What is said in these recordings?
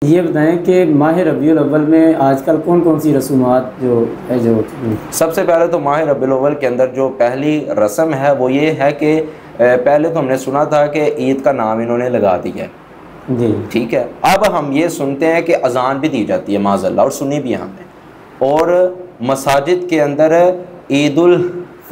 ये बताएं कि माह रबीउल अव्वल में आजकल कौन कौन सी रसूमात जो सबसे पहले तो माह रबीउल अव्वल के अंदर जो पहली रस्म है वो ये है कि पहले तो हमने सुना था कि ईद का नाम इन्होंने लगा दिया है जी, ठीक है। अब हम ये सुनते हैं कि अजान भी दी जाती है माज़अल्लाह, और सुनी भी हमने, और मसाजिद के अंदर ईदुल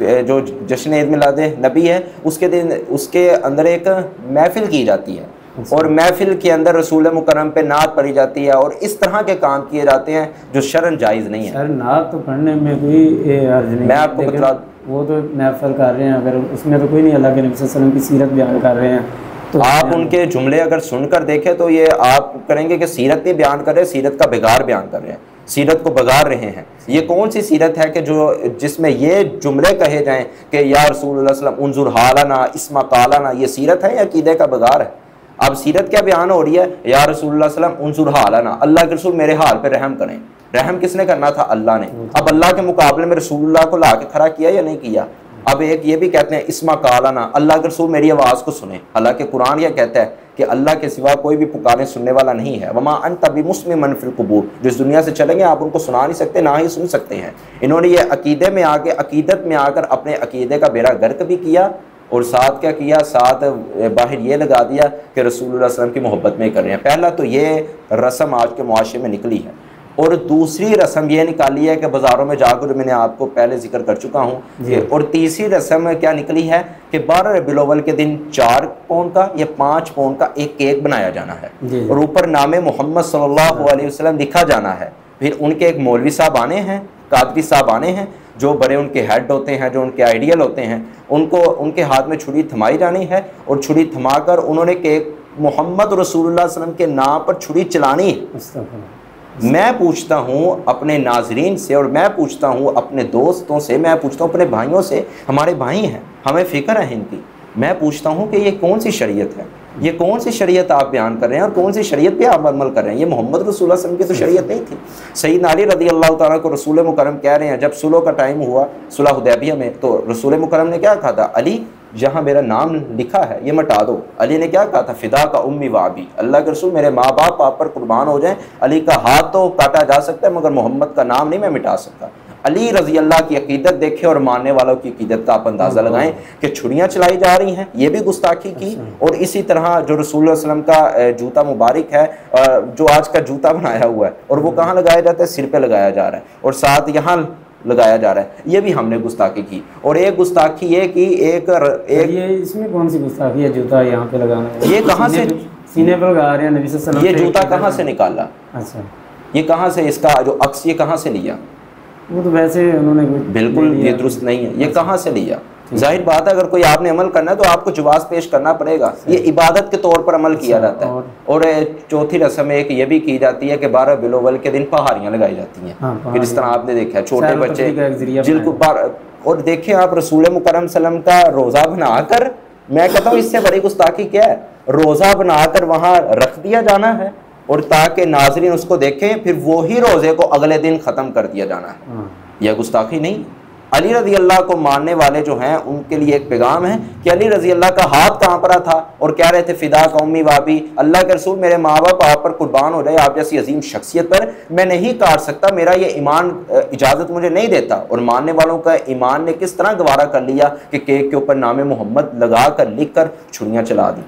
जो जश्न ईद मिलाद नबी है उसके दिन उसके अंदर एक महफिल की जाती है, और महफिल के अंदर रसूल मुकर्रम पे नात पढ़ी जाती है, और इस तरह के काम किए जाते हैं जो शरन जायज़ नहीं है। सर नात तो पढ़ने में कोई अर्ज नहीं, मैं आपको बता, वो तो महफिल कर रहे हैं, अगर उसमें तो कोई नहीं, अल्लाह के नबी सल्लल्लाहु अलैहि वसल्लम की सीरत बयान कर रहे हैं, तो आप उनके जुमले अगर सुनकर देखें तो ये आप करेंगे कि सीरत नहीं बयान कर रहे, सीरत का बिगाड़ बयान कर रहे हैं, सीरत को बगाड़ रहे हैं। ये कौन सी सीरत है कि जो जिसमें ये जुमले कहे जाएं कि या रसूलुल्लाह सल्लल्लाहु अलैहि वसल्लम उन्जुर हालाना इस्मा कालाना, ये सीरत है या अकीदे का बगाड़ है? अब सीरत क्या बयान हो रही है? या रसूलुल्लाह सल्लल्लाहु अलैहि वसल्लम उन्जुर हालाना, अल्लाह के रसूल मेरे हाल पे रहम करें। रहम किसने करना था? अल्लाह ने। अब अल्लाह के मुकाबले में रसूलुल्लाह को ला के खड़ा किया या नहीं किया? अब एक ये भी कहते हैं इस्मा कालाना, अल्लाह के रसूल मेरी आवाज़ को सुने, हालांकि कुरान यह कहता है कि अल्लाह के सिवा कोई भी पुकारें सुनने वाला नहीं है। वमा अंत बिमुस्मिन फिल कुबूर, जो इस दुनिया से चलेंगे आप उनको सुना नहीं सकते, ना ही सुन सकते हैं। इन्होंने ये अकीदे में आके अकीदत में आकर अपने अकीदे का बेड़ा गर्क भी किया, और साथ क्या किया, साथ बाहर ये लगा दिया कि रसूलुल्लाह सल्लल्लाहु अलैहि वसल्लम की मोहब्बत में कर रहे हैं। पहला तो ये रस्म आज के मुआशरे में निकली है, और दूसरी रस्म ये निकाली है कि बाज़ारों में जाकर, मैंने आपको पहले जिक्र कर चुका हूँ, और तीसरी रस्म क्या निकली है कि 12 रबीउल अव्वल के दिन 4 पौंड का या 5 पौंड का एक केक बनाया जाना है, और ऊपर नामे मोहम्मद सल्लल्लाहु अलैहि वसल्लम लिखा जाना है। फिर उनके एक मौलवी साहब आने हैं, कादरी साहब आने हैं, जो बड़े उनके हेड होते हैं, जो उनके आइडियल होते हैं, उनको उनके हाथ में छुरी थमाई जानी है, और छुरी थमाकर उन्होंने केक मोहम्मद रसूलुल्लाह सल्लल्लाहु अलैहि वसल्लम के नाम पर छुरी चलानी है। मैं पूछता हूँ अपने नाजरीन से, और मैं पूछता हूँ अपने दोस्तों से, मैं पूछता हूँ अपने भाइयों से, हमारे भाई हैं, हमें फ़िक्र है इनकी, मैं पूछता हूँ कि ये कौन सी शरीयत है, ये कौन सी शरीयत आप बयान कर रहे हैं, और कौन सी शरीयत पे आप अमल कर रहे हैं? ये मोहम्मद रसूलुल्लाह सल्लल्लाहु अलैहि वसल्लम की तो शरीयत नहीं थी। सैयदना अली रज़ी अल्लाह तआला को रसूल मुकर्रम कह रहे हैं, जब सुलह का टाइम हुआ, सुलह हुदैबिया में, तो रसूल मुकर्रम ने क्या कहा था? अली जहाँ मेरा नाम लिखा है ये मिटा दो। अली ने क्या कहा था? फिदा का उम्मी वाबी, अल्लाह के रसूल मेरे माँ बाप आप पर कुर्बान हो जाएं, अली का हाथ तो काटा जा सकता है मगर मोहम्मद का नाम नहीं मैं मिटा सकता। अली रजी अल्लाह की अकीदत देखें और मानने वालों की अकीदत का आप अंदाज़ा लगाएं कि छुरियाँ चलाई जा रही हैं, ये भी गुस्ताखी की। और इसी तरह जो रसूल सल्लम का जूता मुबारक है, जो आज का जूता बनाया हुआ है, और वो कहाँ लगाया जाता है? सिर पे लगाया जा रहा है, और साथ यहाँ लगाया जा रहा है, ये भी हमने गुस्ताखी की। और एक गुस्ताखी ये कि एक ये इसमें कौन सी गुस्ताखी है? जूता यहाँ पे लगाना, ये कहाँ से सीने पर लगा रहे हैं नबी सल्लल्लाहु अलैहि वसल्लम, ये जूता कहाँ से निकाला? अच्छा, ये कहाँ से, इसका जो अक्स ये कहाँ से लिया? वो तो वैसे उन्होंने बिल्कुल ये दुरुस्त नहीं है, ये कहाँ से लिया? जाहिर बात है अगर कोई आपने अमल करना है तो आपको जवाब पेश करना पड़ेगा। ये इबादत के तौर पर अमल किया जाता है। और चौथी रस्म एक ये भी की जाती है कि 12 रबीउल अव्वल के दिन पहाड़ियाँ लगाई जाती हैं। फिर इस तरह आपने देखा है छोटे बच्चे जिनको, और देखें आप रसूल मुकर्रम सल्लम का रोज़ा बनाकर, मैं कहता हूँ इससे बड़ी गुस्ताखी क्या है? रोज़ा बनाकर वहाँ रख दिया जाना है, और ताकि नाजरीन उसको देखें, फिर वही रोज़े को अगले दिन ख़त्म कर दिया जाना है। यह गुस्ताखी नहीं। अली रज़ी अल्लाह को मानने वाले जो हैं उनके लिए एक पैगाम है कि अली रज़ी अल्लाह का हाथ कांप रहा था और कह रहे थे फिदा का उम्मी वाबी, अल्लाह के रसूल मेरे माँ बाप आप पर कुर्बान हो जाए, आप जैसी अजीम शख्सियत पर मैं नहीं काट सकता, मेरा ये ईमान इजाज़त मुझे नहीं देता। और मानने वालों का ईमान ने किस तरह गवारा कर लिया कि केक के ऊपर नाम मोहम्मद लगा कर लिख कर छुरियाँ चला दी।